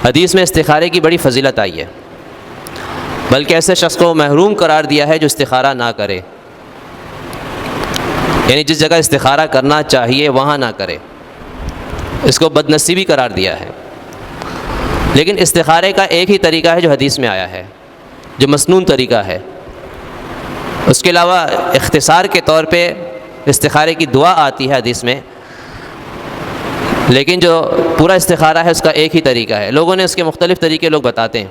حدیث میں استخارے کی بڑی فضیلت آئی ہے، بلکہ ایسے شخص کو محروم قرار دیا ہے جو استخارہ نہ کرے، یعنی جس جگہ استخارہ کرنا چاہیے وہاں نہ کرے، اس کو بد نصیبی قرار دیا ہے۔ لیکن استخارے کا ایک ہی طریقہ ہے جو حدیث میں آیا ہے، جو مسنون طریقہ ہے۔ اس کے علاوہ اختصار کے طور پہ استخارے کی دعا آتی ہے حدیث میں، لیکن جو پورا استخارہ ہے اس کا ایک ہی طریقہ ہے۔ لوگوں نے اس کے مختلف طریقے لوگ بتاتے ہیں،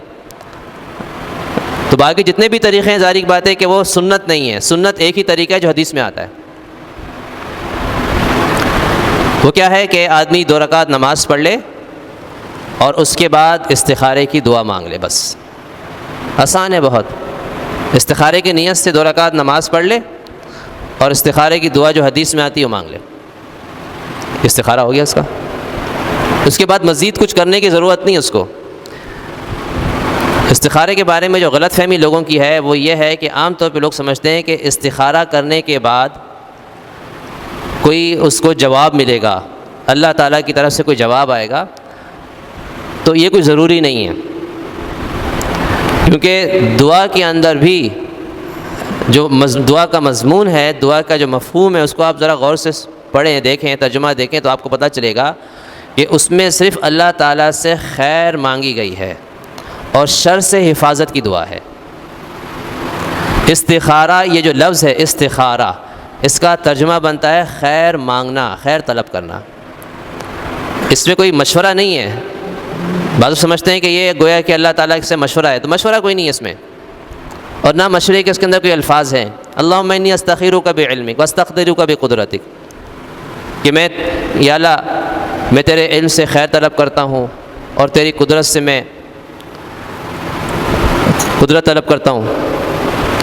تو باقی جتنے بھی طریقے ہیں ظاہر بات ہے کہ وہ سنت نہیں ہے۔ سنت ایک ہی طریقہ ہے جو حدیث میں آتا ہے۔ وہ کیا ہے کہ آدمی 2 رکعت نماز پڑھ لے اور اس کے بعد استخارے کی دعا مانگ لے، بس آسان ہے بہت۔ استخارے کی نیت سے 2 رکعت نماز پڑھ لے اور استخارے کی دعا جو حدیث میں آتی ہے وہ مانگ لے، استخارہ ہو گیا اس کا۔ اس کے بعد مزید کچھ کرنے کی ضرورت نہیں اس کو۔ استخارے کے بارے میں جو غلط فہمی لوگوں کی ہے وہ یہ ہے کہ عام طور پہ لوگ سمجھتے ہیں کہ استخارہ کرنے کے بعد کوئی اس کو جواب ملے گا، اللہ تعالیٰ کی طرف سے کوئی جواب آئے گا، تو یہ کوئی ضروری نہیں ہے، کیونکہ دعا کے اندر بھی جو دعا کا مضمون ہے، دعا کا جو مفہوم ہے، اس کو آپ ذرا غور سے پڑھیں، دیکھیں، ترجمہ دیکھیں تو آپ کو پتہ چلے گا کہ اس میں صرف اللہ تعالیٰ سے خیر مانگی گئی ہے اور شر سے حفاظت کی دعا ہے۔ استخارہ، یہ جو لفظ ہے استخارہ، اس کا ترجمہ بنتا ہے خیر مانگنا، خیر طلب کرنا۔ اس میں کوئی مشورہ نہیں ہے۔ بعض سمجھتے ہیں کہ یہ گویا کہ اللہ تعالیٰ سے مشورہ ہے، تو مشورہ کوئی نہیں ہے اس میں، اور نہ مشورے کے اس کے اندر کوئی الفاظ ہیں۔ اللہم انی استخیرک بعلمک واستقدرک بقدرتک، کہ میں یا اللہ میں تیرے علم سے خیر طلب کرتا ہوں اور تیری قدرت سے میں قدرت طلب کرتا ہوں،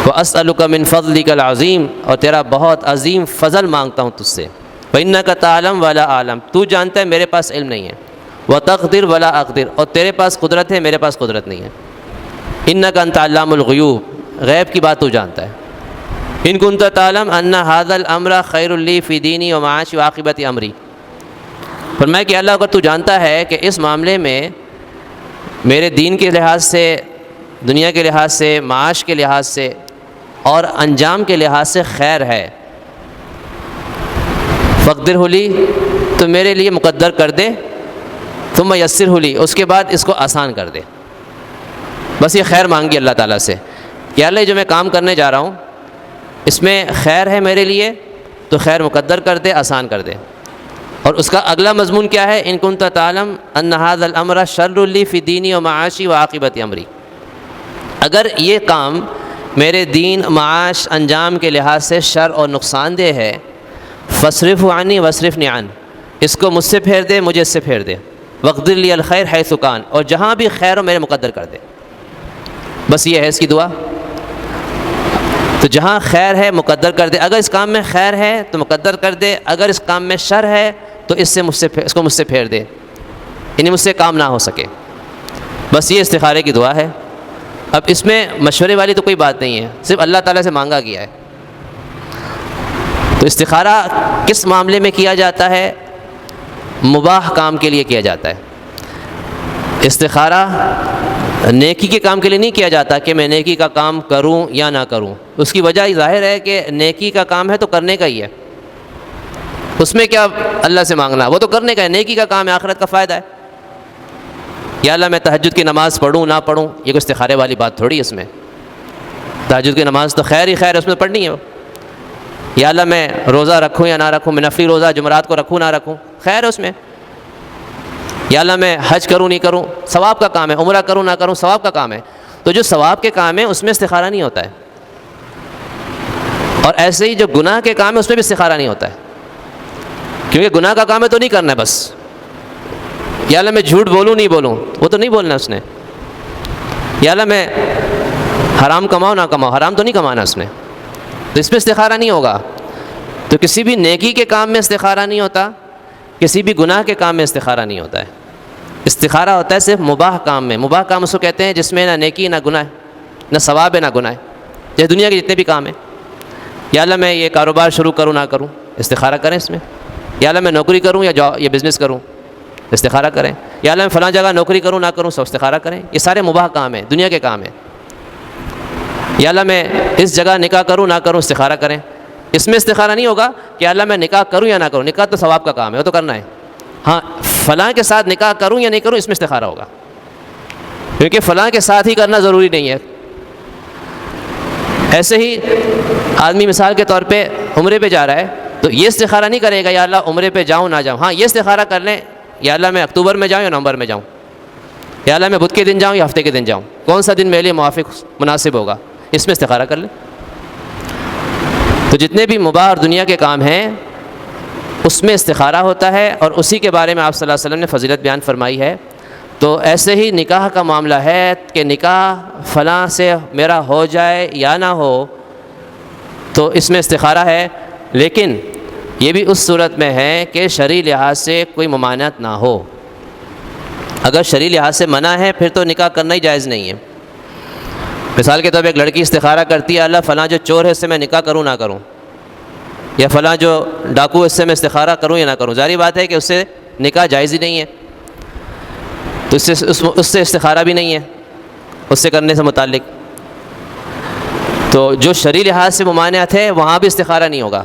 واسألک من فضلک العظیم، اور تیرا بہت عظیم فضل مانگتا ہوں تجھ سے۔ فإنک تعلم ولا اعلم، تو جانتا ہے میرے پاس علم نہیں ہے، وتقدر ولا اقدر، اور تیرے پاس قدرت ہے میرے پاس قدرت نہیں ہے۔ انک انت علام الغیوب، غیب کی بات تو جانتا ہے۔ ان کنت تعلم ان ھذا الامر خیر لی فی دینی و معاشی و عاقبت امری، فرمایا کہ اللہ اگر تو جانتا ہے کہ اس معاملے میں میرے دین کے لحاظ سے، دنیا کے لحاظ سے، معاش کے لحاظ سے اور انجام کے لحاظ سے خیر ہے، فقدرہ لی، تو میرے لیے مقدر کر دے، ثم یسرہ لی، اس کے بعد اس کو آسان کر دے۔ بس یہ خیر مانگی اللہ تعالیٰ سے کہ اللہ جو میں کام کرنے جا رہا ہوں اس میں خیر ہے میرے لیے، تو خیر مقدر کر دے، آسان کر دے۔ اور اس کا اگلا مضمون کیا ہے؟ ان کنت تعلم ان ھذا الامر شر لی فی دینی و معاشی و عاقبت امری، اگر یہ کام میرے دین، معاش، انجام کے لحاظ سے شر اور نقصان دہ ہے، فاصرف عنی واصرفنی عنہ، اس کو مجھ سے پھیر دے، مجھے اس سے پھیر دے، واقدر لی الخیر حیث کان، اور جہاں بھی خیر ہو میرے مقدر کر دے۔ بس یہ ہے اس کی دعا۔ تو جہاں خیر ہے مقدر کر دے، اگر اس کام میں خیر ہے تو مقدر کر دے، اگر اس کام میں شر ہے تو اس کو مجھ سے پھیر دے، یعنی مجھ سے کام نہ ہو سکے۔ بس یہ استخارے کی دعا ہے۔ اب اس میں مشورے والی تو کوئی بات نہیں ہے، صرف اللہ تعالیٰ سے مانگا گیا ہے۔ تو استخارہ کس معاملے میں کیا جاتا ہے؟ مباح کام کے لیے کیا جاتا ہے۔ استخارہ نیکی کے کام کے لیے نہیں کیا جاتا کہ میں نیکی کا کام کروں یا نہ کروں۔ اس کی وجہ ظاہر ہے کہ نیکی کا کام ہے تو کرنے کا ہی ہے، اس میں کیا اللہ سے مانگنا، وہ تو کرنے کا ہے، نیکی کا کام ہے، آخرت کا فائدہ ہے۔ یا اللہ میں تہجد کی نماز پڑھوں نہ پڑھوں، یہ کوئی استخارے والی بات تھوڑی ہے اس میں۔ تہجد کی نماز تو خیر ہی خیر ہے، اس میں پڑھنی ہے وہ۔ یا اللہ میں روزہ رکھوں یا نہ رکھوں، میں نفلی روزہ جمعرات کو رکھوں نہ رکھوں، خیر ہے اس میں۔ یا اللہ میں حج کروں نہیں کروں، ثواب کا کام ہے، عمرہ کروں نہ کروں، ثواب کا کام ہے۔ تو جو ثواب کے کام ہے اس میں استخارہ نہیں ہوتا ہے، اور ایسے ہی جو گناہ کے کام ہے اس میں بھی استخارہ نہیں ہوتا ہے، کیونکہ گناہ کا کام ہے تو نہیں کرنا ہے بس۔ یا اللہ میں جھوٹ بولوں نہیں بولوں، وہ تو نہیں بولنا اس نے۔ یا اللہ میں حرام کماؤں نہ کماؤں، حرام تو نہیں کمانا اس نے، تو اس میں استخارہ نہیں ہوگا۔ تو کسی بھی نیکی کے کام میں استخارہ نہیں ہوتا، کسی بھی گناہ کے کام میں استخارہ نہیں ہوتا ہے۔ استخارہ ہوتا ہے صرف مباح کام میں۔ مباح کام اس کو کہتے ہیں جس میں نہ نیکی نہ گناہ، نہ ثواب ہے نہ گناہ، جیسے دنیا کے جتنے بھی کام ہیں۔ یا اللہ میں یہ کاروبار شروع کروں نہ کروں، استخارہ کریں اس میں۔ یا اللہ میں نوکری کروں یا بزنس کروں، استخارہ کریں. یا اللہ میں فلاں جگہ نوکری کروں نہ کروں، سب استخارہ کریں. یہ سارے مباح کام ہیں، دنیا کے کام ہیں. یا اللہ میں اس جگہ نکاح کروں نہ کروں، استخارہ کریں. اس میں استخارہ نہیں ہوگا کہ اللہ میں نکاح کروں یا نہ کروں، نکاح تو ثواب کا کام ہے، وہ تو کرنا ہے. ہاں فلاں کے ساتھ نکاح کروں یا نہیں کروں، اس میں استخارہ ہوگا، کیونکہ فلاں کے ساتھ ہی کرنا ضروری نہیں ہے. ایسے ہی آدمی مثال کے طور پہ عمرے پہ جا رہا ہے تو یہ استخارہ نہیں کرے گا یا اللہ عمرے پہ جاؤں نہ جاؤں. ہاں یہ استخارہ کر لیں یا اللہ میں اکتوبر میں جاؤں یا نومبر میں جاؤں، یا اللہ میں بدھ کے دن جاؤں یا ہفتے کے دن جاؤں، کون سا دن میرے لیے موافق مناسب ہوگا، اس میں استخارہ کر لیں. تو جتنے بھی مباح اور دنیا کے کام ہیں اس میں استخارہ ہوتا ہے، اور اسی کے بارے میں آپ صلی اللہ علیہ وسلم نے فضیلت بیان فرمائی ہے. تو ایسے ہی نکاح کا معاملہ ہے کہ نکاح فلاں سے میرا ہو جائے یا نہ ہو تو اس میں استخارہ ہے، لیکن یہ بھی اس صورت میں ہے کہ شرعی لحاظ سے کوئی ممانعت نہ ہو. اگر شرعی لحاظ سے منع ہے پھر تو نکاح کرنا ہی جائز نہیں ہے. مثال کے طور پہ ایک لڑکی استخارہ کرتی ہے اللہ فلاں جو چور ہے اس سے میں نکاح کروں نہ کروں، یا فلاں جو ڈاکو اس سے میں استخارہ کروں یا نہ کروں. ظاہری بات ہے کہ اس سے نکاح جائز ہی نہیں ہے، تو اس سے استخارہ بھی نہیں ہے اس سے کرنے سے متعلق. تو جو شرعی لحاظ سے ممانعت ہے وہاں بھی استخارہ نہیں ہوگا.